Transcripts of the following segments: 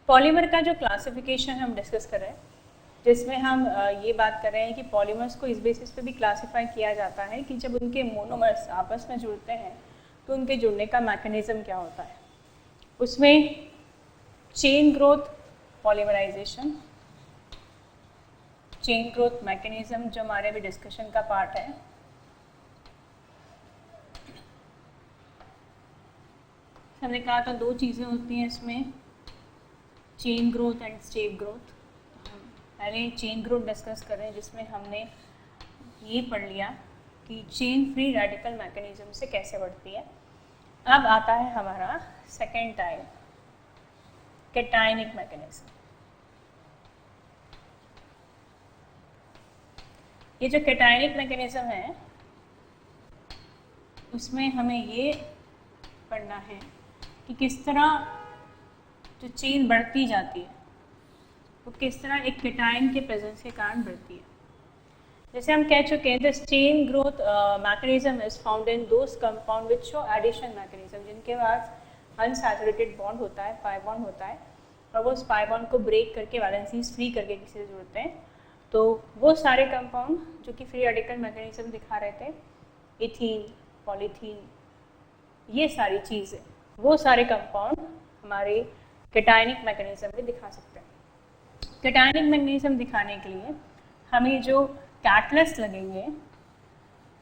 Polymer का जो classification हम डिस्कस कर रहे हैं, जिसमें हम ये बात कर रहे हैं कि पॉलीमर्स को इस बेसिस पे भी क्लासिफाई किया जाता है कि जब उनके मोनोमर्स आपस में जुड़ते हैं तो उनके जुड़ने का मैकेनिज्म क्या होता है। उसमें chain growth, polymerization, chain growth mechanism जो हमारे भी डिस्कशन का पार्ट है, हमने कहा था दो चीज़ें होती हैं इसमें, chain growth and step growth. पहले चेन ग्रोथ डिस्कस कर रहे हैं जिसमें हमने ये पढ़ लिया कि चेन फ्री रेडिकल मैकेनिज्म से कैसे बढ़ती है। अब आता है हमारा सेकेंड टाइप, कैटायनिक मैकेनिज्म। ये जो कैटायनिक मैकेनिज्म है उसमें हमें ये पढ़ना है कि किस तरह जो चेन बढ़ती जाती है वो किस तरह एक कैटायन के प्रेजेंस के कारण बढ़ती है। जैसे हम कह चुके हैं, this chain growth mechanism is found in those compound which show addition mechanism, जिनके पास अनसैचुरेटेड बॉन्ड होता है, पाई बॉन्ड होता है, और वो उस पाई बॉन्ड को ब्रेक करके वैलेंसीज फ्री करके किसी से जुड़ते हैं। तो वो सारे कंपाउंड जो कि फ्री रेडिकल मैकेनिज्म दिखा रहे थे, इथीन, पॉलीथीन, ये सारी चीज़ें, वो सारे कंपाउंड हमारे कैटायनिक मैकेनिज्म भी दिखा सकते हैं। कैटायनिक मैकेनिज्म दिखाने के लिए हमें जो कैटलिस्ट लगेंगे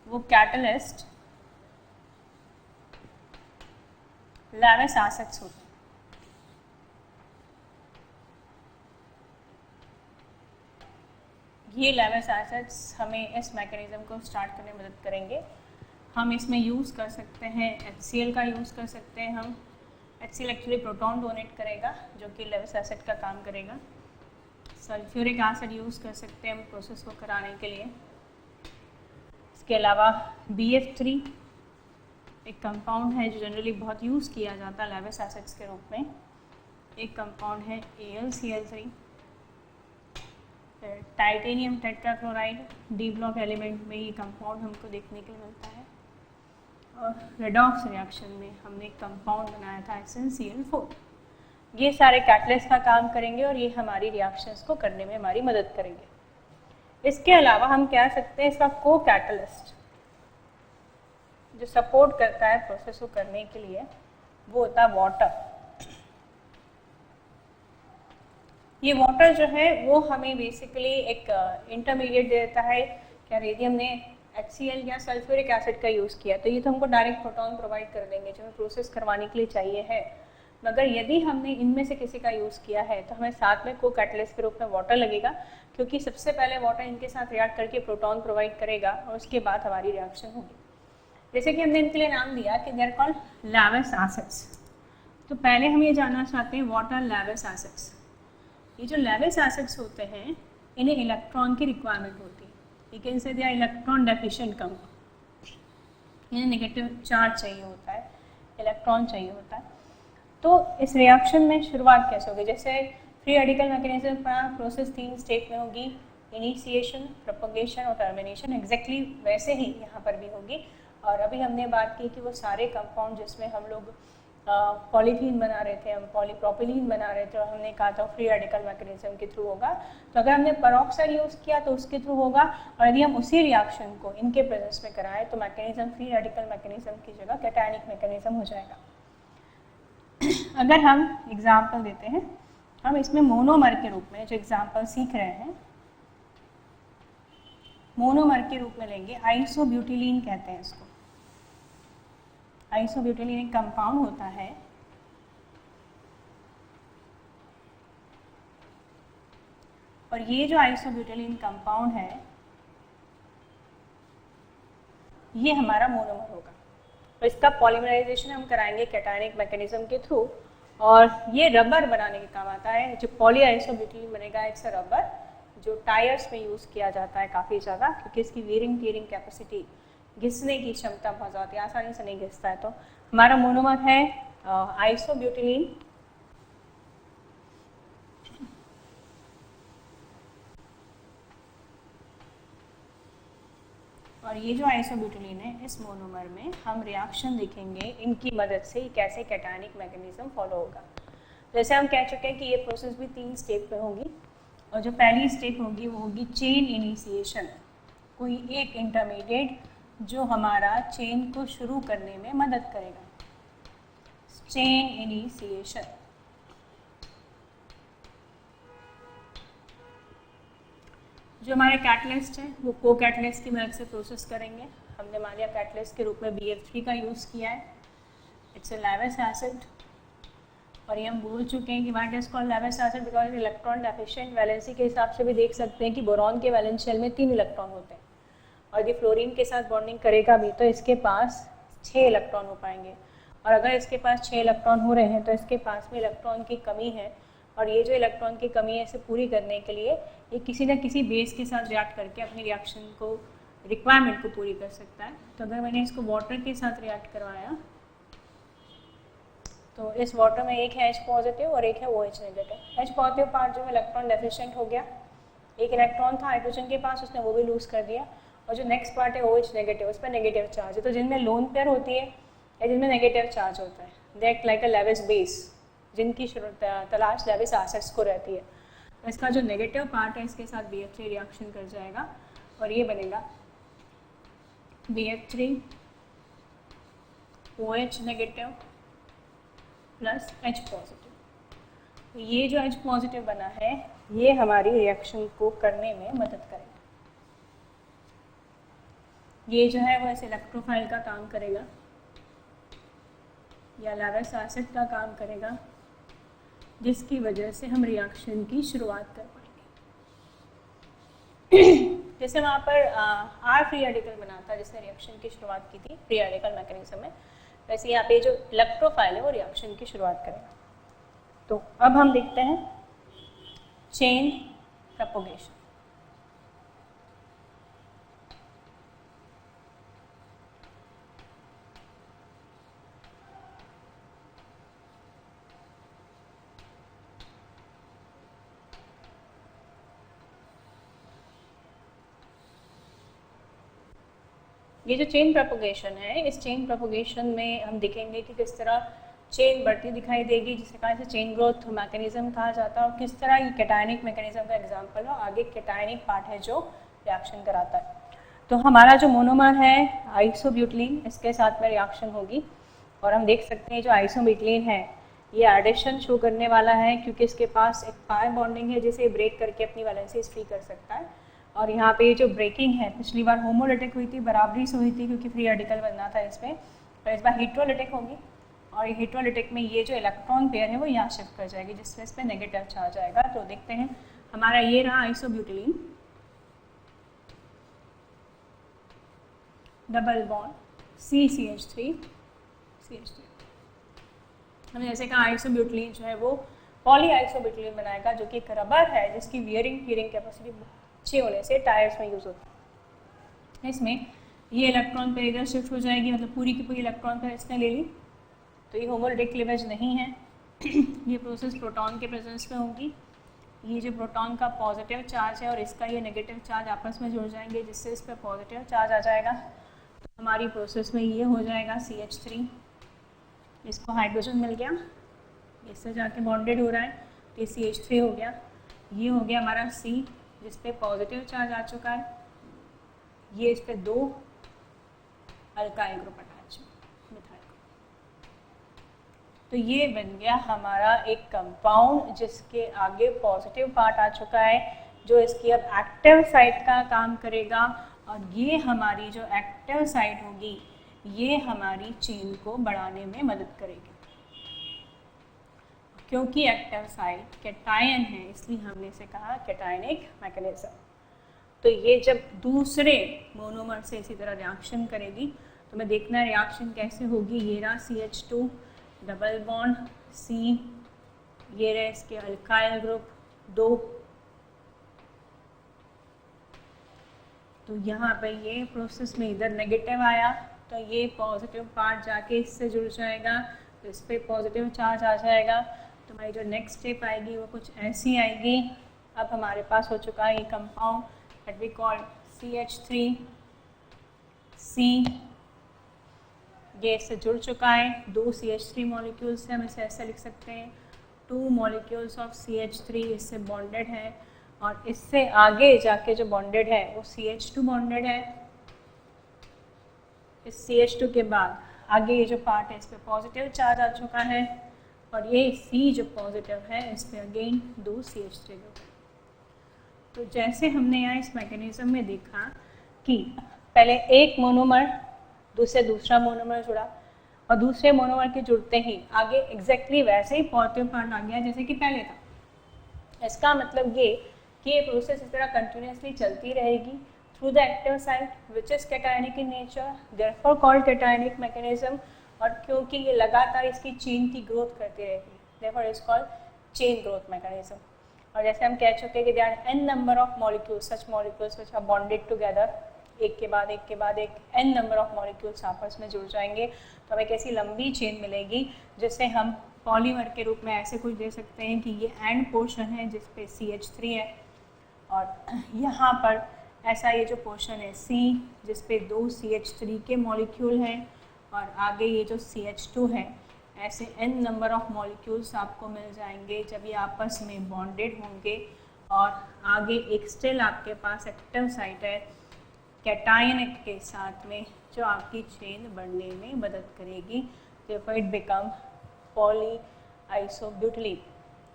वो कैटलिस्ट लैवेस एसिड्स होते हैं। ये लैवेस एसिड्स हमें इस मैकेनिज्म को स्टार्ट करने में मदद करेंगे। हम इसमें यूज़ कर सकते हैं HCl का यूज़ कर सकते हैं हम। HCl एक्चुअली प्रोटॉन डोनेट करेगा जो कि लैवेस एसिड का काम करेगा। सल्फ्यूरिक एसिड यूज़ कर सकते हैं हम प्रोसेस को कराने के लिए। इसके अलावा BF3 एक कंपाउंड है जो जनरली बहुत यूज़ किया जाता है लैवेस एसिड्स के रूप में। एक कंपाउंड है AlCl3। Titanium tetrachloride, D block element में ये कंपाउंड हमको देखने के लिए मिलता है। और रेडॉक्स रिएक्शन में हमने एक कंपाउंड बनाया था SnCl4। ये सारे कैटलिस्ट का काम करेंगे और ये हमारी रिएक्शंस को करने में हमारी मदद करेंगे। इसके अलावा हम कह सकते हैं इसका को कैटलिस्ट जो सपोर्ट करता है प्रोसेस को करने के लिए वो होता है वाटर। ये वाटर जो है वो हमें बेसिकली एक इंटरमीडिएट देता है। क्या रेडियम ने HCl या सल्फ्यूरिक एसिड का यूज़ किया तो ये तो हमको डायरेक्ट प्रोटॉन प्रोवाइड कर देंगे जो हमें प्रोसेस करवाने के लिए चाहिए है। मगर यदि हमने इनमें से किसी का यूज़ किया है तो हमें साथ में को कैटलिस्ट के रूप में वाटर लगेगा, क्योंकि सबसे पहले वाटर इनके साथ रिएक्ट करके प्रोटॉन प्रोवाइड करेगा और उसके बाद हमारी रिएक्शन होगी। जैसे कि हमने इनके लिए नाम दिया कि दे आर कॉल्ड लैवेस एसिड्स। तो पहले हम ये जानना चाहते हैं व्हाट आर लैवेस एसिड्स। ये जो लैवेस एसिड्स होते हैं इन्हें इलेक्ट्रॉन की रिक्वायरमेंट होती है। You can say they are electron deficient compound. इन्हें नेगेटिव चार्ज चाहिए होता है, इलेक्ट्रॉन चाहिए होता है। तो इस रिएक्शन में शुरुआत कैसे होगी? जैसे फ्री रेडिकल मैकेनिज्म पर प्रोसेस 3 स्टेप में होगी, इनिशिएशन, प्रोपगेशन और टर्मिनेशन। एग्जैक्टली वैसे ही यहाँ पर भी होगी। और अभी हमने बात की कि वो सारे कंपाउंड जिसमें हम लोग पॉलीथीन बना रहे थे, हम पॉलीप्रोपिलीन बना रहे थे और हमने कहा था फ्री रेडिकल मैकेनिज्म के थ्रू होगा। तो अगर हमने पेरोक्साइड यूज़ किया तो उसके थ्रू होगा, और यदि हम उसी रिएक्शन को इनके प्रेजेंस में कराएं तो मैकेनिज्म फ्री रेडिकल मैकेनिज्म की जगह कैटायनिक मैकेनिज्म हो जाएगा। अगर हम एग्जाम्पल देते हैं, हम इसमें मोनोमर के रूप में जो एग्जाम्पल सीख रहे हैं मोनोमर के रूप में लेंगे। आइसोब्यूटिलीन कहते हैं इसको। आइसोब्यूटिलीन एक कंपाउंड होता है और ये जो आइसोब्यूटिलीन कंपाउंड है ये हमारा मोनोमर होगा। तो इसका पॉलीमराइजेशन हम कराएंगे कैटायनिक मैकेनिज्म के थ्रू और ये रबर बनाने के काम आता है। जो पॉली आइसोब्यूटिलीन बनेगा इट्स अ रबर जो टायर्स में यूज़ किया जाता है काफ़ी ज़्यादा, क्योंकि इसकी वीयरिंग टीयरिंग कैपेसिटी, घिसने की क्षमता बहुत ज़्यादा है, आसानी से नहीं घिसता है। तो हमारा मोनोमर है आइसोब्यूटिलीन। और ये जो आइसोब्यूटिलीन है इस मोनोमर में हम रिएक्शन देखेंगे इनकी मदद से कैसे कैटायनिक मैकेनिज्म फॉलो होगा। जैसे हम कह चुके हैं कि ये प्रोसेस भी 3 स्टेप पे होगी, और जो पहली स्टेप होगी वो होगी चेन इनिशिएशन, कोई एक इंटरमीडिएट जो हमारा चेन को शुरू करने में मदद करेगा, चेन इनिशिएशन। जो हमारे कैटलिस्ट है वो को कैटलिस्ट की मदद से प्रोसेस करेंगे। हमने मान लिया कैटलिस्ट के रूप में BF3 का यूज़ किया है, इट्स ए लैवेस एसिड, और ये हम भूल चुके हैं कि what is called Lewis acid because electron deficient. Valency के हिसाब से भी देख सकते हैं कि बोरॉन के वैलेंस शेल में 3 इलेक्ट्रॉन होते हैं, और यदि फ्लोरीन के साथ बॉन्डिंग करेगा भी तो इसके पास 6 इलेक्ट्रॉन हो पाएंगे, और अगर इसके पास 6 इलेक्ट्रॉन हो रहे हैं तो इसके पास में इलेक्ट्रॉन की कमी है, और ये जो इलेक्ट्रॉन की कमी है इसे पूरी करने के लिए ये किसी न किसी बेस के साथ रिएक्ट करके अपनी रिएक्शन को, रिक्वायरमेंट को पूरी कर सकता है। तो अगर मैंने इसको वाटर के साथ रिएक्ट करवाया तो इस वाटर में एक है H पॉजिटिव और एक है OH negative. H positive part जो है इलेक्ट्रॉन डेफिशिएंट हो गया, एक इलेक्ट्रॉन था हाइड्रोजन के पास, उसने वो भी लूज़ कर दिया, और जो नेक्स्ट पार्ट है OH नेगेटिव, उस पर नेगेटिव चार्ज है। तो जिनमें लोन पेयर होती है या जिनमें नेगेटिव चार्ज होता है, they act like a Lewis base, जिनकी तलाश लेविस एसिड्स को रहती है। तो इसका जो नेगेटिव पार्ट है इसके साथ BF3 रिएक्शन कर जाएगा और ये बनेगा BF3 OH negative plus H positive. तो ये जो H पॉजिटिव बना है ये हमारी रिएक्शन को करने में मदद करेगा। ये जो है वो इस इलेक्ट्रोफाइल का काम करेगा या लैवेस एसिड का काम करेगा, जिसकी वजह से हम रिएक्शन की शुरुआत कर पाएंगे। जैसे वहाँ पर R फ्री रेडिकल बना था जिसने रिएक्शन की शुरुआत की थी फ्री रेडिकल मैकेनिज्म में, वैसे यहाँ पे जो इलेक्ट्रोफाइल है वो रिएक्शन की शुरुआत करेगा। तो अब हम देखते हैं चेन प्रोपगेशन। ये जो चेन प्रोपगेशन है, इस चेन प्रोपगेशन में हम देखेंगे कि किस तरह चेन बढ़ती दिखाई देगी, जिसे कहा चेन ग्रोथ मैकेनिज्म कहा जाता है, और किस तरह ये कैटायनिक मैकेनिज्म का एग्जांपल है। आगे कैटायनिक पार्ट है जो रिएक्शन कराता है। तो हमारा जो मोनोमर है आइसोब्यूटिलीन, इसके साथ में रिएक्शन होगी, और हम देख सकते हैं जो आइसोब्यूटिलीन है ये एडिशन शो करने वाला है, क्योंकि इसके पास एक पाई बॉन्डिंग है जिसे ब्रेक करके अपनी वैलेंसीज फ्री कर सकता है। और यहाँ पे जो ब्रेकिंग है पिछली बार होमोलिटिक हुई थी, बराबरी से हुई थी क्योंकि फ्री रेडिकल बनना था इसमें, तो इस बार हेट्रोलिटिक होगी, और ये हेट्रोलिटिक में ये जो इलेक्ट्रॉन पेयर है वो यहाँ शिफ्ट कर जाएगी, जिसमें इस पर नेगेटिव चार्ज आएगा। तो देखते हैं हमारा ये रहा आइसोब्यूटिलीन, डबल बॉन्ड CCH3 CH3। हमने जैसे कहा आइसोब्यूटिलीन जो है वो पॉली आइसोब्यूटिलीन बनाएगा, जो कि एक रबर है जिसकी वियरिंग टीयरिंग कैपेसिटी अच्छी होने से टायर्स में यूज़ होता है। इसमें ये इलेक्ट्रॉन पेयर इधर शिफ्ट हो जाएगी, मतलब पूरी की पूरी इलेक्ट्रॉन पेयर इसने ले ली, तो ये होमोलिटिक क्लीवेज नहीं है। ये प्रोसेस प्रोटॉन के प्रेजेंस में होगी। ये जो प्रोटॉन का पॉजिटिव चार्ज है और इसका ये नेगेटिव चार्ज आपस में जुड़ जाएंगे, जिससे इस पर पॉजिटिव चार्ज आ जाएगा। तो हमारी प्रोसेस में ये हो जाएगा CH3, इसको हाइड्रोजन मिल गया, इससे जाके बॉन्डेड हो रहा है, तो ये CH3 हो गया। ये हो गया हमारा C जिस पे पॉजिटिव चार्ज आ चुका है, ये इस पे 2 alkyl group attach methyl group. तो ये बन गया हमारा एक कंपाउंड जिसके आगे पॉजिटिव पार्ट आ चुका है, जो इसकी अब एक्टिव साइट का काम करेगा, और ये हमारी जो एक्टिव साइट होगी ये हमारी चेन को बढ़ाने में मदद करेगी। क्योंकि एक्टिव साइट कैटायन है इसलिए हमने इसे कहा कैटायनिक मैकेनिज्म। तो ये जब दूसरे मोनोमर से इसी तरह रिएक्शन करेगी तो मैं देखना है रिएक्शन कैसे होगी। ये रहा CH2 डबल बॉन्ड C, ये रहे इसके अल्काइल ग्रुप 2, तो यहाँ पे ये प्रोसेस में इधर नेगेटिव आया तो ये पॉजिटिव पार्ट जाके इससे जुड़ जाएगा, तो इस पर पॉजिटिव चार्ज आ जाएगा। तो हमारी जो नेक्स्ट स्टेप आएगी वो कुछ ऐसी आएगी। अब हमारे पास हो चुका है ये compound that we call CH3 C, ये इससे जुड़ चुका है 2 CH3 मॉलिक्यूल से, हम इसे ऐसे लिख सकते हैं 2 मॉलिक्यूल्स ऑफ CH3 इससे बॉन्डेड है और इससे आगे जाके जो बॉन्डेड है वो CH2 बॉन्डेड है। इस CH2 के बाद आगे ये जो पार्ट है इस पर पॉजिटिव चार्ज आ चुका है और ये C जो पॉजिटिव है इस पर अगेन 2 CH3 ग्रुप। तो जैसे हमने यहाँ इस मैकेनिज्म में देखा कि पहले एक मोनोमर दूसरे दूसरा मोनोमर जुड़ा और दूसरे मोनोमर के जुड़ते ही आगे एग्जैक्टली वैसे ही पॉजिटिव पार्ट आ गया जैसे कि पहले था। इसका मतलब ये कि ये प्रोसेस इस तरह कंटिन्यूसली चलती रहेगी through the active site which is cationic in nature, therefore called cationic mechanism. और क्योंकि ये लगातार इसकी चेन की ग्रोथ करती रहेगी, therefore is called chain growth mechanism. और जैसे हम कह चुके हैं कि there are n number of molecules, such molecules which are bonded together, एक के बाद एक के बाद एक n नंबर ऑफ मॉलिक्यूल्स आपस में जुड़ जाएंगे तो हमें कैसी लंबी चेन मिलेगी जिसे हम पॉलीमर के रूप में ऐसे कुछ दे सकते हैं कि ये एंड पोर्शन है जिस पे CH3 है और यहाँ पर ऐसा ये जो पोर्शन है C जिस पे 2 CH3 के मॉलिक्यूल हैं और आगे ये जो CH2 है, ऐसे n नंबर ऑफ मॉलिक्यूल्स आपको मिल जाएंगे जब ये आपस में बॉन्डेड होंगे। और आगे एक स्टिल आपके पास एक्टिव साइट है कैटायनिक के साथ में जो आपकी चेन बढ़ने में मदद करेगी, therefore it become polyisobutylene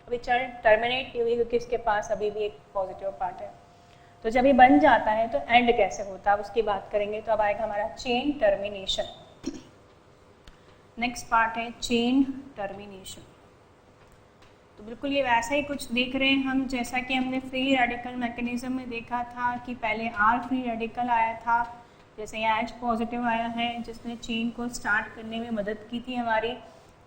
which are terminate नहीं हुई क्योंकि इसके पास अभी भी एक पॉजिटिव पार्ट है। तो जब ये बन जाता है तो एंड कैसे होता है उसकी बात करेंगे। तो अब आएगा हमारा चेन टर्मिनेशन। नेक्स्ट पार्ट है चेन टर्मिनेशन। तो बिल्कुल ये वैसा ही कुछ देख रहे हैं हम जैसा कि हमने फ्री रेडिकल मैकेनिज्म में देखा था कि पहले R फ्री रेडिकल आया था, जैसे यहाँ H पॉजिटिव आया है जिसने चेन को स्टार्ट करने में मदद की थी हमारी।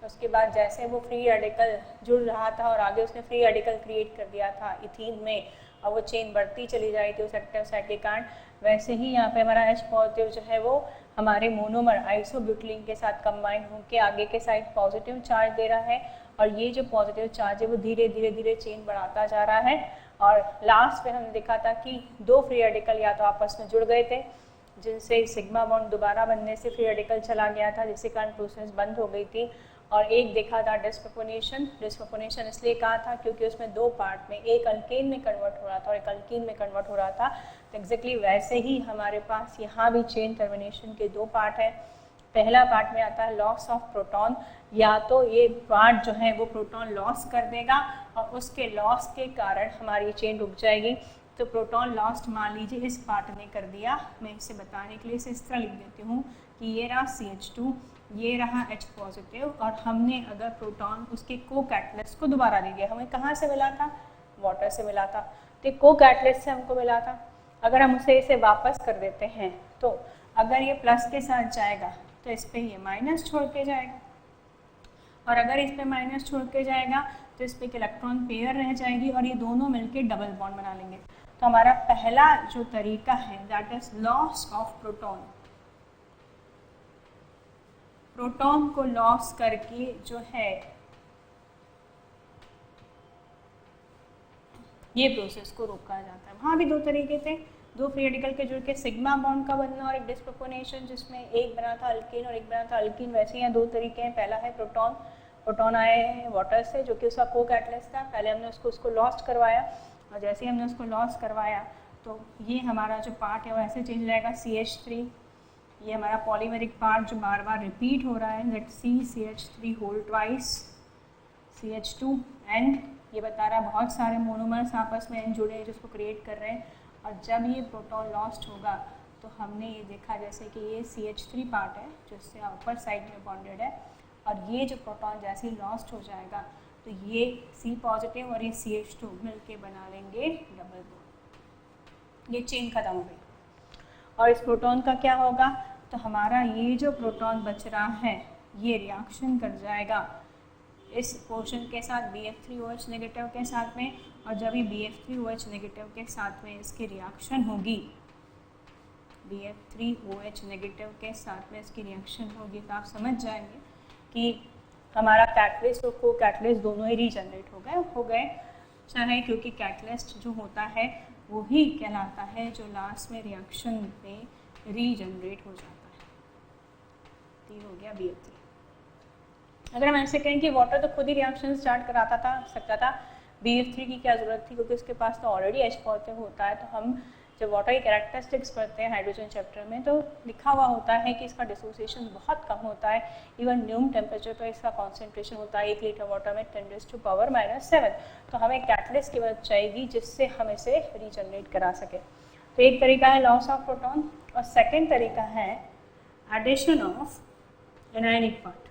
उसके बाद जैसे वो फ्री रेडिकल जुड़ रहा था और आगे उसने फ्री रेडिकल क्रिएट कर दिया था इथीन में और वो चेन बढ़ती चली जा रही थी उस एक्टिव साइट के कारण, वैसे ही यहाँ पे हमारा H पॉजिटिव जो है वो हमारे मोनोमर आइसोब्यूटिलीन के साथ कंबाइन होकर आगे के साइड पॉजिटिव चार्ज दे रहा है और ये जो पॉजिटिव चार्ज है वो धीरे धीरे धीरे चेन बढ़ाता जा रहा है। और लास्ट में हमने देखा था कि 2 फ्री रेडिकल या तो आपस में जुड़ गए थे जिनसे सिग्मा बॉन्ड दोबारा बनने से फ्री रेडिकल चला गया था जिसके कारण प्रोसेस बंद हो गई थी। और एक देखा था डिस्प्रोपोर्शन। डिस्प्रोपोर्शन इसलिए कहा था क्योंकि उसमें 2 पार्ट में एक अल्केन में कन्वर्ट हो रहा था और एक अल्कीन में कन्वर्ट हो रहा था। तो एग्जैक्टली वैसे ही हमारे पास यहाँ भी चेन टर्मिनेशन के 2 पार्ट हैं। पहला पार्ट में आता है लॉस ऑफ प्रोटॉन, या तो ये पार्ट जो है वो प्रोटॉन लॉस कर देगा और उसके लॉस के कारण हमारी चेन रुक जाएगी। तो प्रोटॉन लॉस्ट मान लीजिए इस पार्ट ने कर दिया, मैं इसे बताने के लिए इसे इस तरह लिख देती हूँ कि ये रहा CH2, ये रहा H पॉजिटिव और हमने अगर प्रोटॉन उसके को कैटलिस्ट को दोबारा दे दिया, हमें कहाँ से मिला था, वाटर से मिला था, तो को कैटलिस्ट से हमको मिला था। अगर हम उसे इसे वापस कर देते हैं तो अगर ये प्लस के साथ जाएगा तो इस पर ये माइनस छोड़ के जाएगा और अगर इस पर माइनस छोड़ के जाएगा तो इस पर एक इलेक्ट्रॉन पेयर रह जाएगी और ये दोनों मिलके डबल बॉन्ड बना लेंगे। तो हमारा पहला जो तरीका है that is loss of proton. Proton को लॉस करके जो है ये प्रोसेस को रोका जाता है। वहाँ भी 2 तरीके थे, 2 फ्री रेडिकल के जुड़ के सिग्मा बॉन्ड का बनना और एक डिस्प्रोपोर्शन जिसमें एक बना था अल्केन और एक बना था अल्कीन। वैसे यहाँ 2 तरीके हैं। पहला है प्रोटॉन, प्रोटॉन आए हैं वाटर से जो कि उसका को कैटलिस्ट था। पहले हमने उसको लॉस्ट करवाया और जैसे ही हमने उसको लॉस करवाया तो ये हमारा जो पार्ट है वो ऐसे चेंज हो जाएगा CH3। ये हमारा पॉलीमेरिक पार्ट जो बार बार रिपीट हो रहा है, let see CH3 whole twice CH2 and ये बता रहा है बहुत सारे मोनोमर्स आपस में जुड़े हैं जिसको क्रिएट कर रहे हैं। और जब ये प्रोटॉन लॉस्ट होगा तो हमने ये देखा जैसे कि ये CH3 पार्ट है जो इससे अपर साइड में बॉन्डेड है और ये जो प्रोटॉन जैसे ही लॉस्ट हो जाएगा तो ये C पॉजिटिव और ये CH2 मिलके बना लेंगे डबल बॉन्ड। ये चेन खत्म हो गई। और इस प्रोटॉन का क्या होगा, तो हमारा ये जो प्रोटॉन बच रहा है ये रिएक्शन कर जाएगा इस पोर्शन के साथ BF3OH नेगेटिव के साथ में। और जब ये BF3OH नेगेटिव के साथ में इसकी रिएक्शन होगी, BF3OH नेगेटिव के साथ में इसकी रिएक्शन होगी तो आप समझ जाएंगे कि हमारा कैटलिस्ट और को कैटलिस्ट दोनों ही रीजनरेट हो गए चाहे, क्योंकि कैटलिस्ट जो होता है वो ही कहलाता है जो लास्ट में रिएक्शन में रीजनरेट हो जाता है। तो ये हो गया BF3। अगर हम ऐसे कहें कि वाटर तो खुद ही रिएक्शन स्टार्ट कराता था सकता था, BF3 की क्या ज़रूरत थी, क्योंकि उसके पास तो ऑलरेडी H पॉजिटिव होता है। तो हम जब वाटर की कैरेक्टरिस्टिक्स पढ़ते हैं हाइड्रोजन चैप्टर में, तो लिखा हुआ होता है कि इसका डिसोसिएशन बहुत कम होता है, इवन न्यूम टेम्परेचर पर इसका कॉन्सेंट्रेशन होता है 1 लीटर वाटर में 10⁻⁻⁷। तो हमें कैटलिस्ट की मदद चाहिए जिससे हम इसे रीजनरेट करा सके। तो एक तरीका है लॉस ऑफ प्रोटॉन, और सेकेंड तरीका है एडिशन ऑफ एनायनिक पार्ट।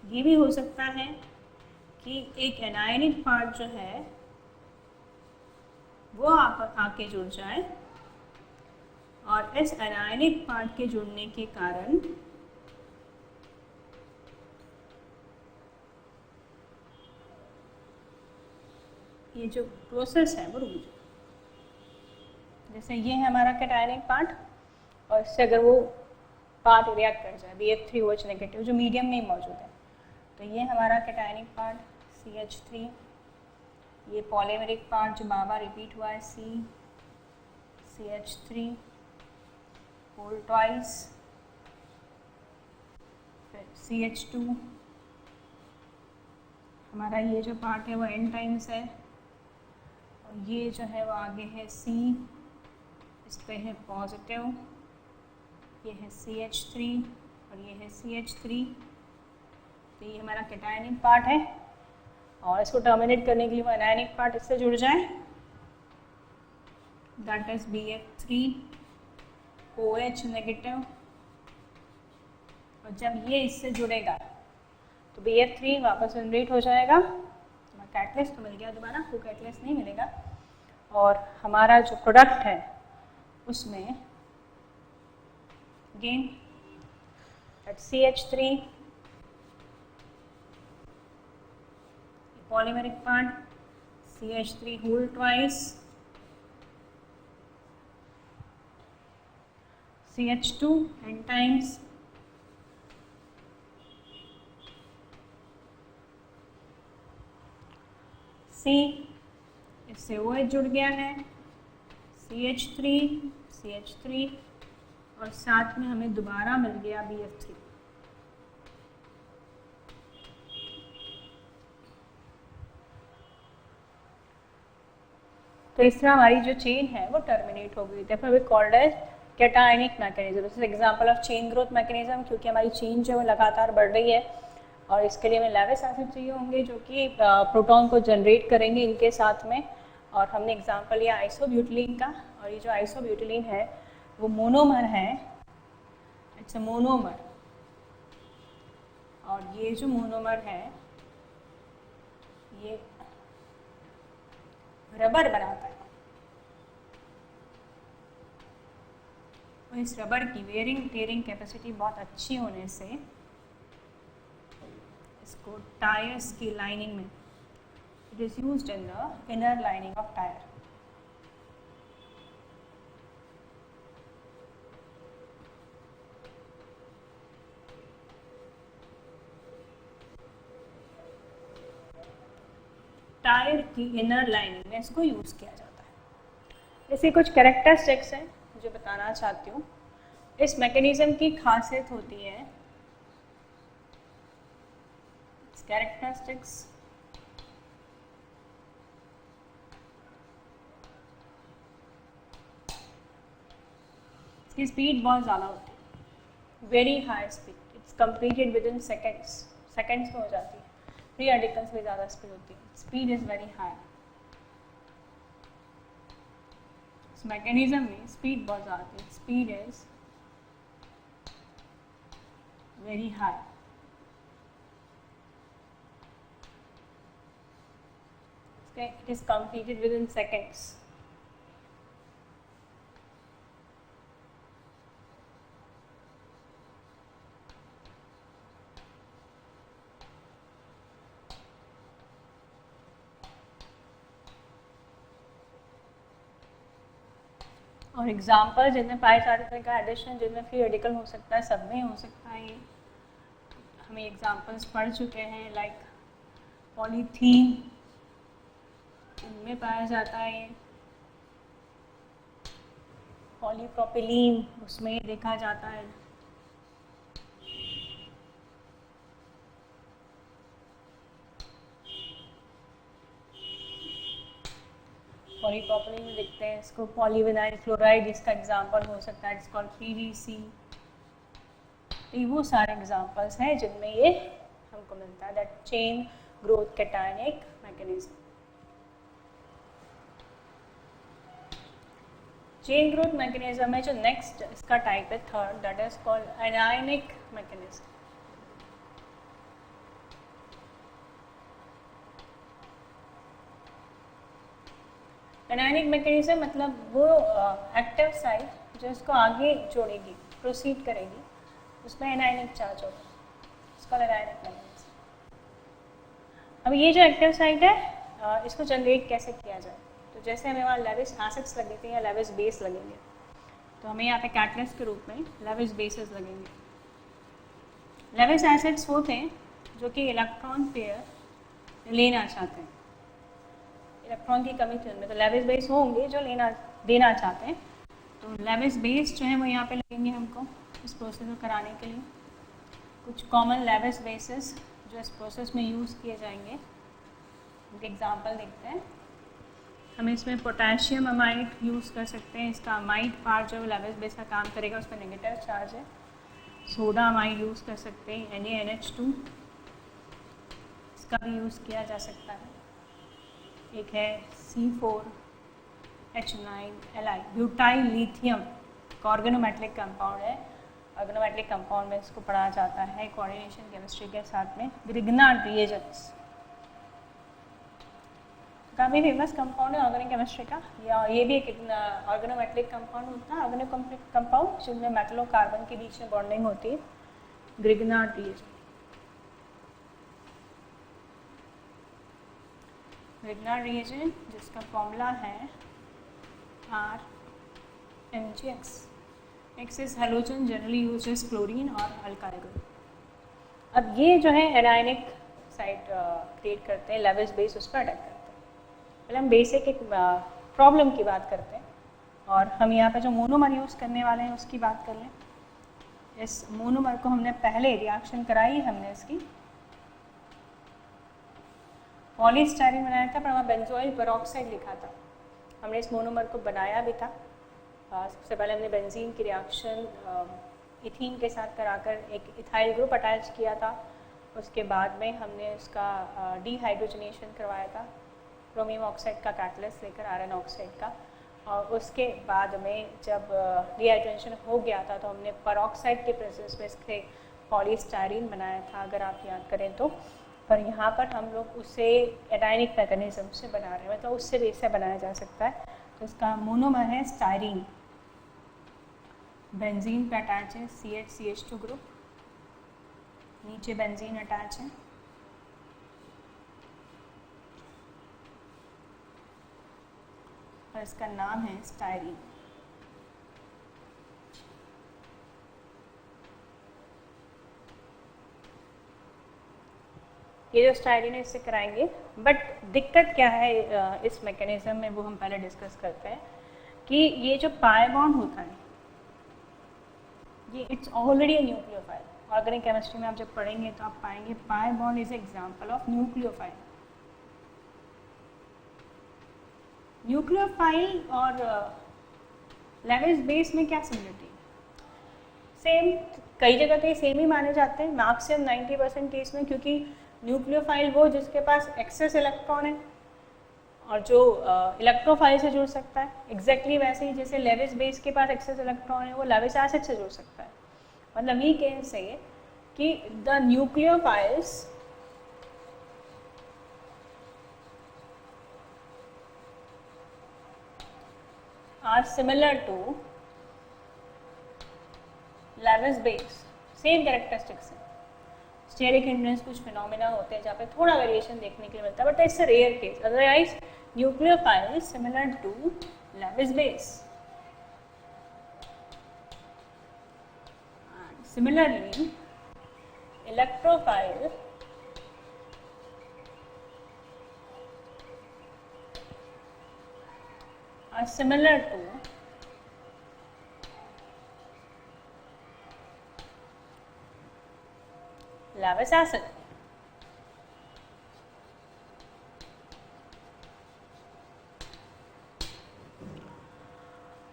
ये भी हो सकता है कि एक एनायनिक पार्ट जो है वो आके जुड़ जाए, और इस एनायनिक पार्ट के जुड़ने के कारण ये जो प्रोसेस है वो रुक जाए। जैसे ये है हमारा कैटायनिक पार्ट, और इससे अगर वो पार्ट रिएक्ट कर जाए BF3OH नेगेटिव जो मीडियम में ही मौजूद है, तो ये हमारा कैटायनिक पार्ट CH3, ये पॉलीमेरिक पार्ट जो बार बार रिपीट हुआ है CH3 होल ट्वाइस, फिर CH2, हमारा ये जो पार्ट है वो N टाइम्स है, और ये जो है वो आगे है C, इस पे है पॉजिटिव, ये है CH3 और ये है CH3। तो ये हमारा कैटायनिक पार्ट है, और इसको टर्मिनेट करने के लिए वो एनायनिक पार्ट इससे जुड़ जाए, दैट इज BF3OH नेगेटिव। और जब ये इससे जुड़ेगा तो BF3 वापस जनरेट हो जाएगा, कैटलिस्ट तो मिल गया दोबारा, को कैटलिस्ट नहीं मिलेगा, और हमारा जो प्रोडक्ट है उसमें again CH3 polymeric part CH3 whole twice, CH2 N times, C, इससे OH जुड़ गया है, CH3 और साथ में हमें दोबारा मिल गया BF3। तो इस तरह हमारी जो चेन है वो टर्मिनेट हो गई। Therefore we called as cationic mechanism. This is example of chain growth mechanism, क्योंकि हमारी चेन जो है लगातार बढ़ रही है, और इसके लिए हमें लेविस एसिड चाहिए होंगे जो कि प्रोटॉन को जनरेट करेंगे इनके साथ में। और हमने एग्जांपल लिया आइसोब्यूटिलीन का, और ये जो आइसोब्यूटिलीन है वो मोनोमर है, इट्स अ मोनोमर, और ये जो मोनोमर है ये रबर बनाता है, और इस रबर की वेयरिंग टेयरिंग कैपेसिटी बहुत अच्छी होने से इसको टायर्स की लाइनिंग में it is used in the inner lining of tyre. Tyre की इनर लाइनिंग में इसको यूज किया जाता है। ऐसे कुछ कैरेक्टरिस्टिक्स हैं जो बताना चाहती हूँ। इस मैकेनिज्म की खासियत होती है कैरेक्टरिस्टिक्स इसकी स्पीड बहुत ज़्यादा होती है, very high speed, it's completed with in seconds में हो जाती है। फ्री रेडिकल्स में ज़्यादा स्पीड होती है, स्पीड इज़ वेरी हाई। इस मैकेनिज्म में स्पीड बहुत ज़्यादा होती है, speed is very high. It is completed within seconds. और एग्जाम्पल जिनमें पाए जाते हैं का एडिशन, जिनमें फ्री रेडिकल हो सकता है, सब में हो सकता है। ये हमें एग्जाम्पल्स पढ़ चुके हैं, लाइक पॉलीथीन, इनमें पाया जाता है ये, पॉलीप्रोपिलीन उसमें देखा जाता है, पॉलीप्रोपिलीन में देखते हैं इसको पॉलीविनाइल क्लोराइड, इसका एग्जांपल हो सकता है, इट्स कॉल्ड PVC। ये वो सारे एग्जांपल्स हैं जिनमें ये हमको मिलता है, that chain growth cationic mechanism. Chain growth mechanism में जो नेक्स्ट इसका टाइप है third, that is called anionic mechanism. Anionic mechanism मतलब वो एक्टिव साइट जो इसको आगे जोड़ेगी, प्रोसीड करेगी, उसमें एनायनिक चार्ज होगा, इसको एनायनिक मैकेनिज्म। अब ये जो एक्टिव साइट है इसको जनरेट कैसे किया जाए, तो जैसे हमें वहाँ लेविस एसिड्स लगे थे या लेविस बेस लगेंगे, तो हमें यहाँ पे कैटलिस्ट के रूप में लेविस बेसेस लगेंगे। लेविस एसिड्स वो थे जो कि इलेक्ट्रॉन पेयर लेना चाहते हैं, इलेक्ट्रॉन की कमी थी उनमें, तो लेविस बेस होंगे जो देना चाहते हैं, तो लेविस बेस जो है वो यहाँ पे लगेंगे हमको इस प्रोसेस को कराने के लिए। कुछ कॉमन लेविस बेसेस जो इस प्रोसेस में यूज़ किए जाएंगे, उनके एग्जांपल देखते हैं। हम इसमें पोटेशियम अमाइड यूज़ कर सकते हैं, इसका अमाइड पार्ट जो लेविस बेस का काम करेगा उस पर नेगेटिव चार्ज है। सोडा अमाइड यूज़ कर सकते हैं, NaNH2, इसका भी यूज़ किया जा सकता है। एक है C4H9Li, butyl lithium, organometallic compound है, ऑर्गेनोमेटलिक कंपाउंड में इसको पढ़ा जाता है कोऑर्डिनेशन केमिस्ट्री के साथ में। ग्रिग्नार्ड रिएजेंट्स काफ़ी फेमस कंपाउंड है ऑर्गेनिक केमिस्ट्री का, या ये भी एक ऑर्गेनोमेटलिक कंपाउंड होता है, ऑर्गेनिक कंपाउंड जिनमें मेटल और कार्बन के बीच में बॉन्डिंग होती है, ग्रिग्नार्ड रिएजेंट। ग्रिग्नार्ड रिएजेंट जिसका फॉर्मूला है RMgX। Next is halogen, generally used as chlorine और अल्काइल ग्रुप। अब ये जो है एनायनिक साइट क्रिएट करते हैं, लेविस बेस उस पर अटैक करते हैं। पहले हम बेसिक एक प्रॉब्लम की बात करते हैं, और हम यहाँ पे जो मोनोमर यूज़ करने वाले हैं उसकी बात कर लें। इस मोनोमर को हमने पहले रिएक्शन कराई, हमने इसकी पॉलीस्टाइरीन बनाया था, पर वहाँ बेंजोइल पेरोक्साइड लिखा था। हमने इस मोनोमर को बनाया भी था। सबसे पहले हमने बेंजीन की रिएक्शन इथीन के साथ कराकर एक इथाइल ग्रुप अटैच किया था। उसके बाद में हमने उसका डीहाइड्रोजनेशन करवाया था क्रोमियम ऑक्साइड का कैटलिस्ट लेकर, आयरन ऑक्साइड का, और उसके बाद में जब डीहाइड्रोजनेशन हो गया था तो हमने पेरोक्साइड के प्रेजेंस में इसके पॉलीस्टाइरीन बनाया था, अगर आप याद करें तो। पर यहाँ पर हम लोग उसे एनायनिक मैकेनिज्म से बना रहे हैं, मतलब उससे भी इसे बनाया जा सकता है। तो इसका मोनोमर है स्टाइरीन, बेंजीन पे अटैच है CH-CH2 ग्रुप, नीचे बेंजीन अटैच है, और इसका नाम है स्टाइरीन। ये जो स्टाइरीन है इससे कराएंगे, बट दिक्कत क्या है इस मैकेनिज्म में वो हम पहले डिस्कस करते हैं कि ये जो पाई बॉन्ड होता है ये it's already a nucleophile. Organic chemistry में आप जब पढ़ेंगे तो आप पाएंगे pi bond is example of nucleophile. Nucleophile और लेविस बेस में क्या सिमिलरिटी है? सेम, कई जगह तो ये सेम ही माने जाते हैं, मैक्सिमम 90% केस में, क्योंकि न्यूक्लियोफाइल वो जिसके पास एक्सेस इलेक्ट्रॉन है और जो इलेक्ट्रोफाइल से जुड़ सकता है, एग्जैक्टली वैसे ही जैसे लेविस बेस के पास एक्सेस इलेक्ट्रॉन है वो लेविस एसिड से जुड़ सकता है। मतलब वी कैन से कि the nucleophiles are similar to Lewis base, same characteristics है। स्टेरिक हिंड्रेंस कुछ फिनोमेना होते हैं जहाँ पे थोड़ा वेरिएशन देखने के लिए मिलता है, but it's a rare case. Otherwise nucleophile is similar to Lewis base. Similarly electrophile are similar to Lewis acid.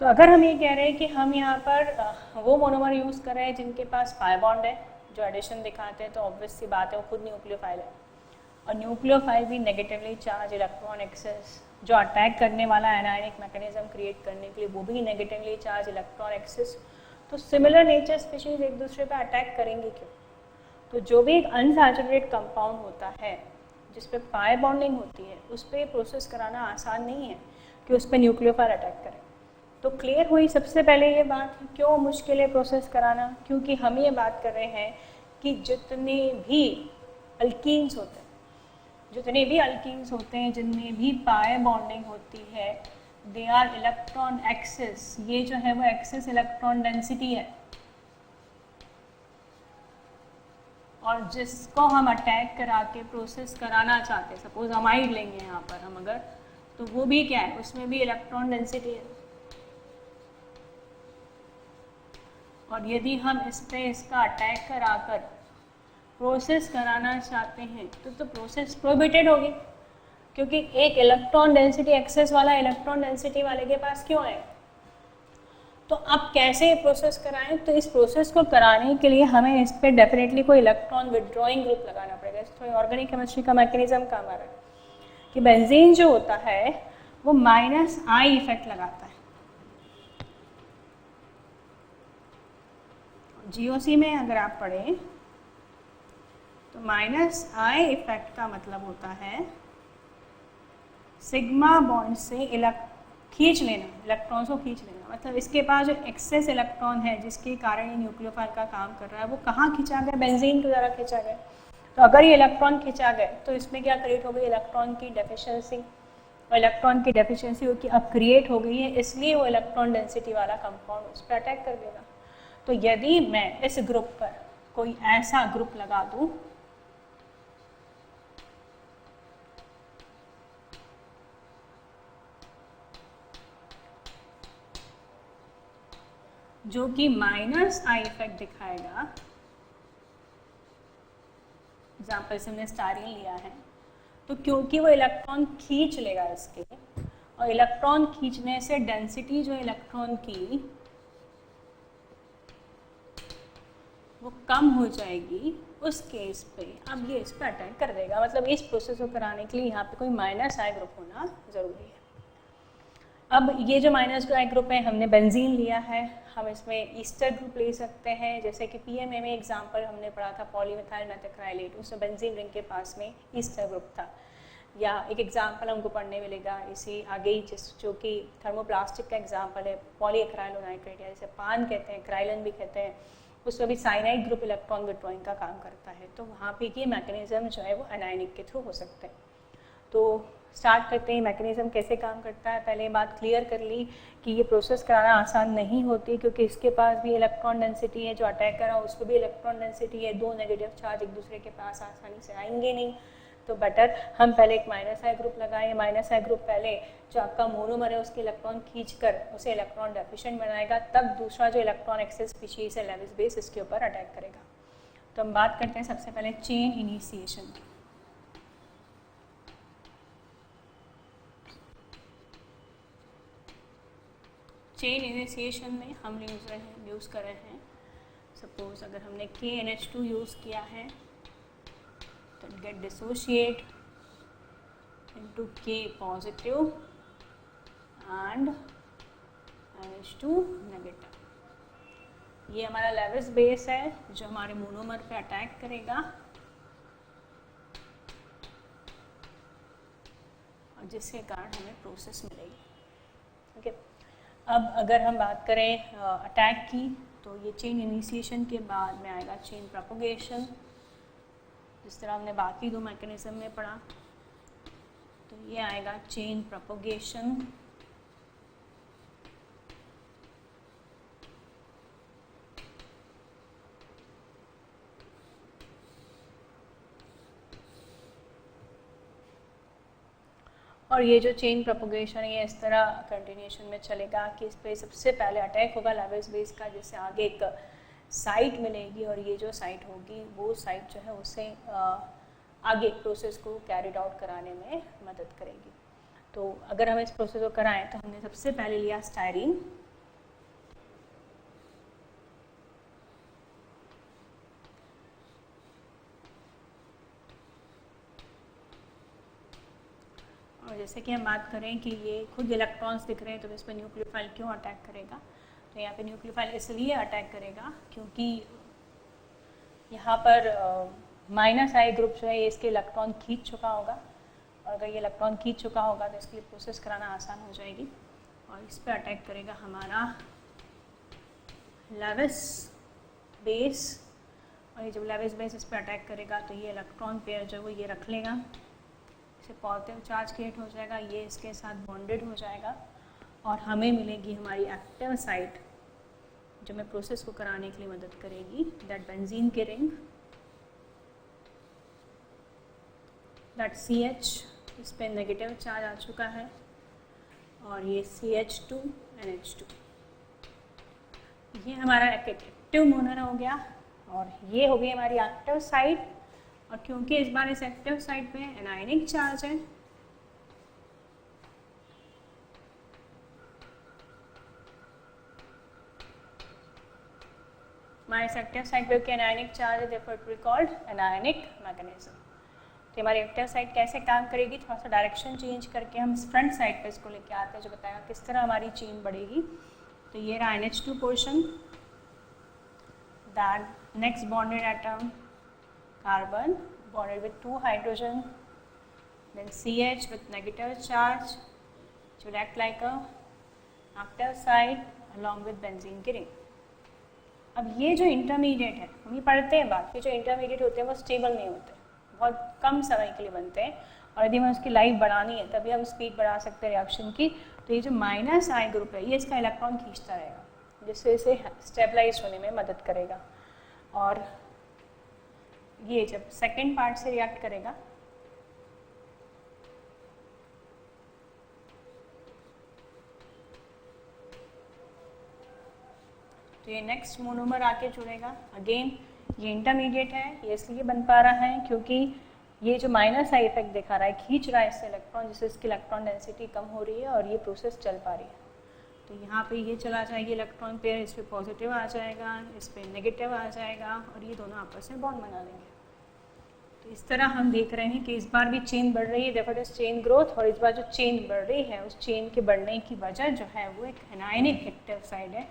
तो अगर हम ये कह रहे हैं कि हम यहाँ पर वो मोनोमर यूज़ कर रहे हैं जिनके पास पाई बॉन्ड है, जो एडिशन दिखाते हैं, तो ऑब्वियस सी बात है वो खुद न्यूक्लियोफाइल है। और न्यूक्लियोफाइल भी नेगेटिवली चार्ज इलेक्ट्रॉन एक्सेस, जो अटैक करने वाला एनायनिक मैकेनिज्म क्रिएट करने के लिए, वो भी नेगेटिवली चार्ज इलेक्ट्रॉन एक्सेस। तो सिमिलर नेचर स्पीशीज एक दूसरे पे अटैक करेंगे क्यों? तो जो भी एक अनसैचुरेटेड कंपाउंड होता है जिस पे पाई बॉन्डिंग होती है, उस पर प्रोसेस कराना आसान नहीं है कि उस पर न्यूक्लियोफाइल अटैक करे। तो क्लियर हुई सबसे पहले ये बात, क्यों मुश्किल है प्रोसेस कराना? क्योंकि हम ये बात कर रहे हैं कि जितने भी अल्कीन्स होते हैं जिनमें भी पाई बॉन्डिंग होती है, दे आर इलेक्ट्रॉन एक्सेस। ये जो है वो एक्सेस इलेक्ट्रॉन डेंसिटी है, और जिसको हम अटैक करा के प्रोसेस कराना चाहते हैं, सपोज अमाइड लेंगे यहाँ पर हम अगर, तो वो भी क्या है, उसमें भी इलेक्ट्रॉन डेंसिटी है। और यदि हम इस पे इसका अटैक कराकर प्रोसेस कराना चाहते हैं तो प्रोसेस प्रोहिबिटेड होगी, क्योंकि एक इलेक्ट्रॉन डेंसिटी एक्सेस वाला इलेक्ट्रॉन डेंसिटी वाले के पास क्यों है? तो अब कैसे प्रोसेस कराएं? तो इस प्रोसेस को कराने के लिए हमें इस पर डेफिनेटली कोई इलेक्ट्रॉन विड्रॉइंग ग्रुप लगाना पड़ेगा। इस थोड़ी ऑर्गेनिक केमिस्ट्री का मैकेनिज्म काम आ रहा है कि बेंजीन जो होता है वो -I इफेक्ट लगाता है। GOC में अगर आप पढ़ें तो -I इफेक्ट का मतलब होता है सिग्मा बॉन्ड से खींच लेना, इलेक्ट्रॉन्स को खींच लेना। मतलब इसके पास जो एक्सेस इलेक्ट्रॉन है जिसके कारण ये न्यूक्लियोफाइल का काम कर रहा है, वो कहाँ खींचा गया? बेंजीन के द्वारा खींचा गया। तो अगर ये इलेक्ट्रॉन खींचा गया तो इसमें क्या क्रिएट हो गई? इलेक्ट्रॉन की डेफिशिएंसी। और इलेक्ट्रॉन की डेफिशिएंसी की अब क्रिएट हो गई है, इसलिए वो इलेक्ट्रॉन डेंसिटी वाला कंपाउंड उस पर अटैक कर देगा। तो यदि मैं इस ग्रुप पर कोई ऐसा ग्रुप लगा दूं जो कि -I इफेक्ट दिखाएगा, एग्जाम्पल से हमने स्टारीन लिया है, तो क्योंकि वो इलेक्ट्रॉन खींच लेगा इसके, और इलेक्ट्रॉन खींचने से डेंसिटी जो इलेक्ट्रॉन की वो कम हो जाएगी, उस केस पे अब ये इस पर अटैक कर देगा। मतलब इस प्रोसेस को कराने के लिए यहाँ पे कोई -I ग्रुप होना ज़रूरी है। अब ये जो -I ग्रुप है, हमने बेंजीन लिया है, हम इसमें ईस्टर ग्रुप ले सकते हैं। जैसे कि PMA में एग्जाम्पल हमने पढ़ा था पॉलीमिथाइल मेथाक्राइलेट, उसमें बेंजीन रिंग के पास में ईस्टर ग्रुप था। या एक एग्जाम्पल हमको पढ़ने मिलेगा इसी आगे ही, जो कि थर्मोप्लास्टिक का एग्जाम्पल है, पॉलीएक्राइलोनाइट्रेट, या जैसे पान कहते हैं, क्राइलन भी कहते हैं, उसमें भी साइनाइड ग्रुप इलेक्ट्रॉन विड्रॉइंग का काम करता है। तो वहाँ पे ये मैकेनिज्म जो है वो एनायनिक के थ्रू हो सकते हैं। तो स्टार्ट करते हैं मैकेनिज्म कैसे काम करता है। पहले बात क्लियर कर ली कि ये प्रोसेस कराना आसान नहीं होती, क्योंकि इसके पास भी इलेक्ट्रॉन डेंसिटी है, जो अटैक करा उस पर भी इलेक्ट्रॉन डेंसिटी है, दो नेगेटिव चार्ज एक दूसरे के पास आसानी से आएंगे नहीं। तो बेटर हम पहले एक -I ग्रुप लगाएं। -I ग्रुप पहले जो आपका मोनोमर है उसके इलेक्ट्रॉन खींचकर उसे इलेक्ट्रॉन डेफिशिएंट बनाएगा, तब दूसरा जो इलेक्ट्रॉन एक्सेस स्पीशीज है लेविस बेस, इसके ऊपर अटैक करेगा। तो हम बात करते हैं सबसे पहले चेन इनिशिएशन की। चेन इनिशिएशन में हम यूज़ कर रहे हैं, सपोज अगर हमने KNH2 यूज़ किया है तो get dissociate into K positive and NH2 negative. ये हमारा लेविस बेस है जो हमारे मोनोमर पे अटैक करेगा और जिसके कारण हमें प्रोसेस मिलेगी। ओके, अब अगर हम बात करें अटैक की, तो ये चेन इनिशिएशन के बाद में आएगा चेन प्रोपगेशन, जिस तरह हमने बाकी दो मैकेनिज्म में पढ़ा। तो ये आएगा चेन प्रोपगेशन, और ये जो चेन प्रोपगेशन है ये इस तरह कंटिन्यूएशन में चलेगा कि इस पर सबसे पहले अटैक होगा लेविस बेस का, जिससे आगे एक साइट मिलेगी, और ये जो साइट होगी वो साइट जो है उसे आगे प्रोसेस को कैरिड आउट कराने में मदद करेगी। तो अगर हम इस प्रोसेस को कराएं तो हमने सबसे पहले लिया स्टायरीन, जैसे कि हम बात करें कि ये खुद इलेक्ट्रॉन्स दिख रहे हैं तो इस पर न्यूक्लियोफाइल क्यों अटैक करेगा, तो यहाँ पे न्यूक्लियोफाइल इसलिए अटैक करेगा क्योंकि यहाँ पर माइनस आई ग्रुप जो है ये इसके इलेक्ट्रॉन खींच चुका होगा, और अगर ये इलेक्ट्रॉन खींच चुका होगा तो इसके लिए प्रोसेस कराना आसान हो जाएगी, और इस पर अटैक करेगा हमारा लेविस बेस, और ये जब लेविस बेस इस पर अटैक करेगा तो ये इलेक्ट्रॉन पेयर जो वो ये रख लेगा, इसे पॉजिटिव चार्ज क्रिएट हो जाएगा, ये इसके साथ बॉन्डेड हो जाएगा, और हमें मिलेगी हमारी एक्टिव साइट जो हमें प्रोसेस को कराने के लिए मदद करेगी, दैट बेंजीन की रिंग, दैट CH, इस पर नेगेटिव चार्ज आ चुका है, और ये CH2 NH2, ये हमारा एक्टिव मोनर हो गया, और ये हो गई हमारी एक्टिव साइट। और क्योंकि इस बार इस एक्टिव साइट पे एनायनिक चार्ज है, हमारे एक्टिव साइट पे एनायनिक चार्ज है, therefore it will be called anionic mechanism. तो हमारी एक्टिव साइट कैसे काम करेगी, थोड़ा सा डायरेक्शन चेंज करके हम फ्रंट साइड पे इसको लेके आते हैं, जो बताएगा किस तरह हमारी चेन बढ़ेगी। तो ये रहा NH2 portion, that next bonded atom carbon bonded with 2 hydrogen, then CH with negative charge which will act like a active site along with benzene की ring। अब ये जो इंटरमीडिएट है, हम ये पढ़ते हैं बात कि जो इंटरमीडिएट होते हैं वो स्टेबल नहीं होते, बहुत कम समय के लिए बनते हैं, और यदि हमें उसकी लाइफ बढ़ानी है तभी हम स्पीड बढ़ा सकते हैं रिएक्शन की। तो ये जो माइनस आई ग्रुप है ये इसका इलेक्ट्रॉन खींचता रहेगा, जिससे इसे स्टेबलाइज होने में मदद करेगा, और ये जब सेकेंड पार्ट से रिएक्ट करेगा तो ये नेक्स्ट मोनोमर आके जुड़ेगा। अगेन ये इंटरमीडिएट है, ये इसलिए बन पा रहा है क्योंकि ये जो माइनस आई इफेक्ट दिखा रहा है, खींच रहा है इससे इलेक्ट्रॉन, जिससे इसकी इलेक्ट्रॉन डेंसिटी कम हो रही है और ये प्रोसेस चल पा रही है। तो यहाँ पे ये चला जाएगी इलेक्ट्रॉन पेयर, इस पर पॉजिटिव आ जाएगा, इस पर नेगेटिव आ जाएगा, और ये दोनों आपस में बॉन्ड बना लेंगे। तो इस तरह हम देख रहे हैं कि इस बार भी चेन बढ़ रही है, देखो इस चेन ग्रोथ, और इस बार जो चेन बढ़ रही है उस चेन के बढ़ने की वजह जो है वो एक एनायनिक एक्टिव साइड है,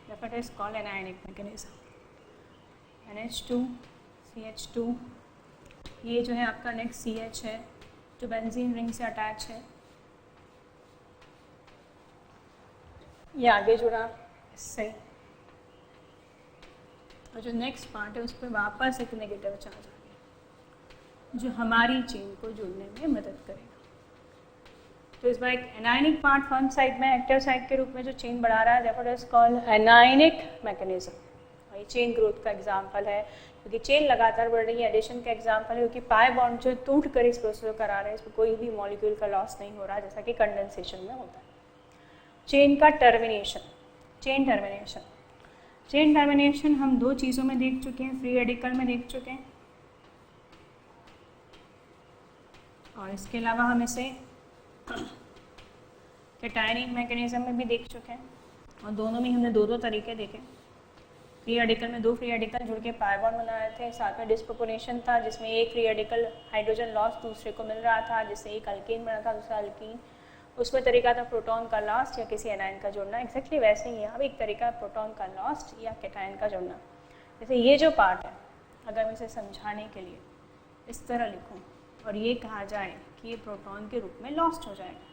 देखो is called anionic mechanism. NH2 CH2, ये जो है आपका नेक्स्ट CH है जो बेंजीन रिंग से अटैच है, ये आगे जुड़ा इससे, और जो नेक्स्ट पार्ट है उस पर वापस एक नेगेटिव चार्ज आ गया जो हमारी चेन को जुड़ने में मदद करेगा। तो इस बार एक एनायनिक पार्ट फ्रंट साइड में एक्टिव साइड के रूप में जो चेन बढ़ा रहा है, therefore it is called anionic mechanism. और ये चेन ग्रोथ का एग्जांपल है क्योंकि चेन लगातार बढ़ रही है, एडिशन का एग्जांपल है क्योंकि पाई बॉन्ड जो टूट कर इस प्रोसेस को करा रहे हैं, इसमें कोई भी मॉलिक्यूल का लॉस नहीं हो रहा जैसा कि कंडेंसेशन में होता है। चेन का टर्मिनेशन, चेन टर्मिनेशन हम दो चीज़ों में देख चुके हैं, फ्री रेडिकल में देख चुके हैं, और इसके अलावा हम इसे कैटायनिक मैकेनिज्म में भी देख चुके हैं, और दोनों में हमने दो तरीके देखे। फ्री रेडिकल में दो फ्री रेडिकल जुड़ के पाई बॉन्ड बना रहे थे, साथ में डिस्प्रोपोर्शन था जिसमें एक फ्री रेडिकल हाइड्रोजन लॉस दूसरे को मिल रहा था, जिससे एक अल्कीन बना था दूसरा अल्कीन। उसमें तरीका था प्रोटॉन का लॉस्ट या किसी एनायन का जोड़ना, एक्जैक्टली वैसे ही यहाँ भी एक तरीका है प्रोटॉन का लॉस्ट या कैटायन का जोड़ना। जैसे ये जो पार्ट है, अगर मैं इसे समझाने के लिए इस तरह लिखूँ और ये कहा जाए कि ये प्रोटॉन के रूप में लॉस्ट हो जाएगा,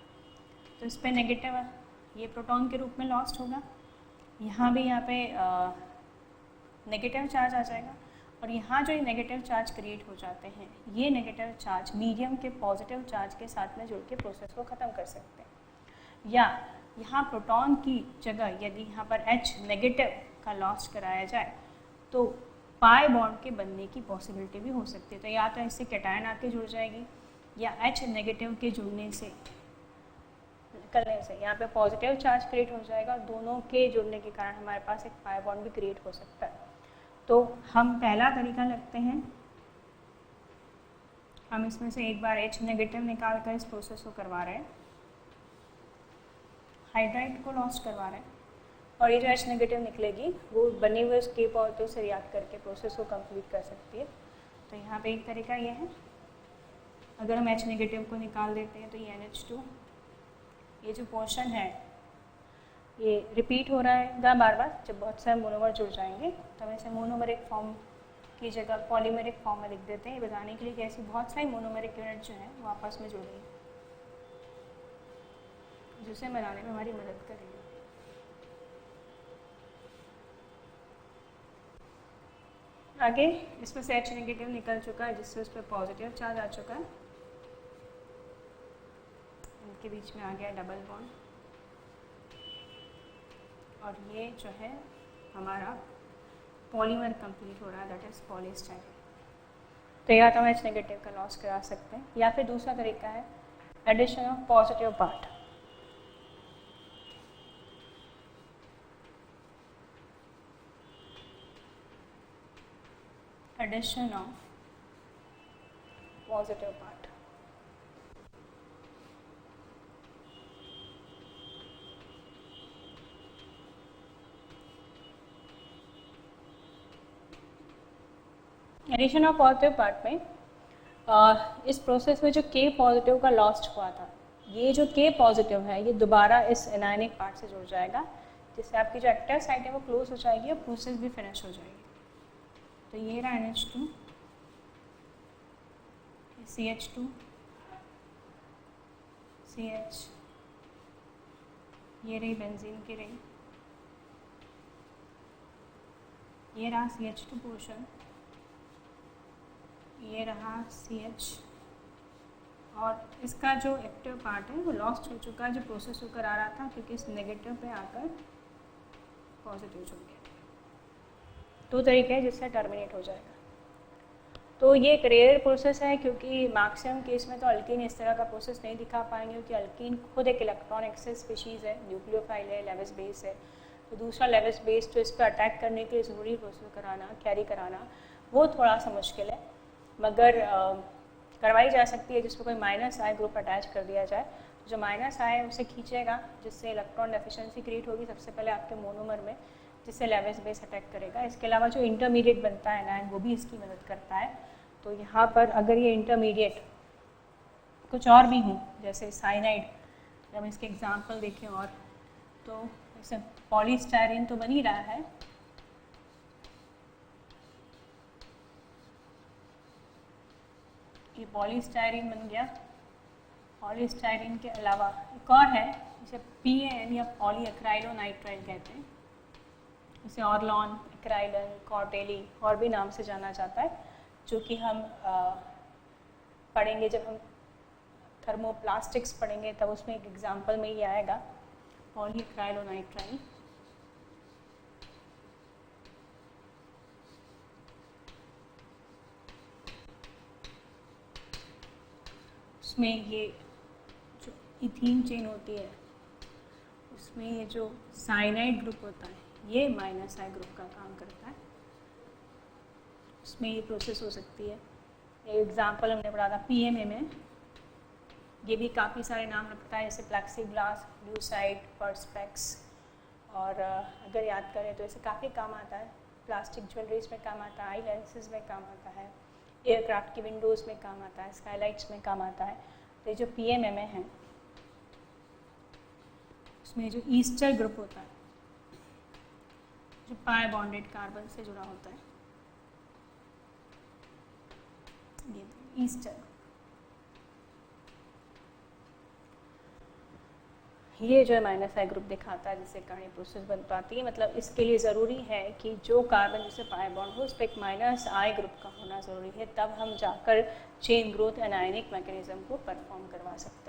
तो इस पर नेगेटिव है, ये प्रोटॉन के रूप में लॉस्ट होगा, यहाँ भी यहाँ पे नेगेटिव चार्ज आ जाएगा, और यहाँ जो ये नेगेटिव चार्ज क्रिएट हो जाते हैं, ये नेगेटिव चार्ज मीडियम के पॉजिटिव चार्ज के साथ में जुड़ के प्रोसेस को ख़त्म कर सकते हैं। या यहाँ प्रोटॉन की जगह यदि यहाँ पर H नेगेटिव का लॉस कराया जाए तो पाई बॉन्ड के बनने की पॉसिबिलिटी भी हो सकती है। तो या तो इससे कैटायन आके जुड़ जाएगी, या H नेगेटिव के जुड़ने से निकलने से यहाँ पे पॉजिटिव चार्ज क्रिएट हो जाएगा, दोनों के जुड़ने के कारण हमारे पास एक पाई बॉन्ड भी क्रिएट हो सकता है। तो हम पहला तरीका लगते हैं, हम इसमें से एक बार H नेगेटिव निकाल कर इस प्रोसेस को करवा रहे हैं, हाइड्राइड को लॉस्ट करवा रहे हैं, और ये जो H नेगेटिव निकलेगी वो बने हुए के पॉजिटिव से रिएक्ट करके प्रोसेस को कंप्लीट कर सकती है। तो यहाँ पे एक तरीका ये है, अगर हम H नेगेटिव को निकाल देते हैं तो ये NH2, ये जो पोर्शन है ये रिपीट हो रहा है बार बार। जब बहुत सारे मोनोमर जुड़ जाएंगे तो हम इसे मोनोमरिक फॉर्म की जगह पॉलीमेरिक फॉर्म में लिख देते हैं, ये बताने के लिए कि ऐसी बहुत सारी मोनोमेरिक यूनिट जो हैं वो आपस में जुड़ रही हैं, जिसे बनाने में हमारी मदद करेगी। आगे इसमें से H नेगेटिव निकल चुका है, जिससे उस पर पॉजिटिव चार्ज आ चुका है, इनके बीच में आ गया डबल बॉन्ड, और ये जो है हमारा पॉलीमर कंप्लीट हो रहा है, दैट इज पॉलीस्टाइरीन। तो या तो हम H नेगेटिव का लॉस करा सकते हैं, या फिर दूसरा तरीका है addition of positive part. Addition of positive part. Addition of positive part में इस प्रोसेस में जो K पॉजिटिव का लॉस्ट हुआ था, ये जो K पॉजिटिव है ये दोबारा इस एनायनिक पार्ट से जुड़ जाएगा, जिससे आपकी जो एक्टिव साइट है वो क्लोज हो जाएगी और प्रोसेस भी फिनिश हो जाएगी। तो ये रहा NH2, CH2, CH, ये रही बेंजीन की रिंग, ये रहा CH2 पोर्शन, ये रहा CH, और इसका जो एक्टिव पार्ट है वो लॉस्ट हो चुका है, जो प्रोसेस होकर आ रहा था, क्योंकि इस नेगेटिव पे आकर पॉजिटिव जुड़ गया। दो तरीके हैं जिससे टर्मिनेट हो जाएगा। तो ये एक रेयर प्रोसेस है, क्योंकि मैक्सिमम केस में तो अल्कीन इस तरह का प्रोसेस नहीं दिखा पाएंगे, क्योंकि अल्कीन खुद एक इलेक्ट्रॉन एक्सेस स्पीशीज़ है, न्यूक्लियोफाइल है, लेविस बेस है। तो दूसरा लेविस बेस जो इस पर अटैक करने के लिए ज़रूरी प्रोसेस कराना, कैरी कराना, वो थोड़ा सा मुश्किल है, मगर करवाई जा सकती है, जिसमें कोई माइनस आई ग्रुप अटैच कर दिया जाए। तो जो माइनस आई है उसे खींचेगा, जिससे इलेक्ट्रॉन डेफिशिएंसी क्रिएट होगी सबसे पहले आपके मोनोमर में, जिससे लेविस बेस अटैक करेगा। इसके अलावा जो इंटरमीडिएट बनता है एनायन, वो भी इसकी मदद करता है। तो यहाँ पर अगर ये इंटरमीडिएट कुछ और भी हों, जैसे साइनाइड, जब इसके एग्जांपल देखें, और तो जैसे पॉलीस्टायरीन तो बन ही रहा है, ये पॉलीस्टायरीन बन गया। पॉलीस्टायरीन के अलावा एक और है, जिसे PAN या पॉलीएक्राइलोनाइट्राइल कहते हैं, इसे ऑर्लॉन, एक्राइलन, कॉर्टेली और भी नाम से जाना जाता है, जो कि हम पढ़ेंगे जब हम थर्मोप्लास्टिक्स पढ़ेंगे, तब उसमें एक एग्जांपल में ही आएगा पॉलीएक्राइलोनाइट्राइल। उसमें ये जो इथीन चेन होती है, उसमें ये जो साइनाइड ग्रुप होता है, ये माइनस आई ग्रुप का काम करता है, उसमें ये प्रोसेस हो सकती है। एक एग्जांपल हमने पढ़ा था PMA में, ये भी काफ़ी सारे नाम रखता है, जैसे प्लेक्सीग्लास, ल्यूसाइड, पर्सपेक्स, और अगर याद करें तो इसे काफ़ी काम आता है, प्लास्टिक ज्वेलरीज में काम आता है, आई लेंसेज में काम आता है, एयरक्राफ्ट की विंडोज़ में काम आता है, स्काईलाइट्स में काम आता है। तो ये जो PMMA है, उसमें जो ईस्टर ग्रुप होता है, जो पाई बॉन्डेड कार्बन से जुड़ा होता है, ये ईस्टर, ये जो है माइनस आई ग्रुप दिखाता है, जिससे कहीं प्रोसेस बन पाती है। मतलब इसके लिए ज़रूरी है कि जो कार्बन जिससे पाई बॉन्ड हो, उस पर एक माइनस आई ग्रुप का होना ज़रूरी है, तब हम जाकर चेन ग्रोथ एनायनिक मैकेनिज्म को परफॉर्म करवा सकते हैं।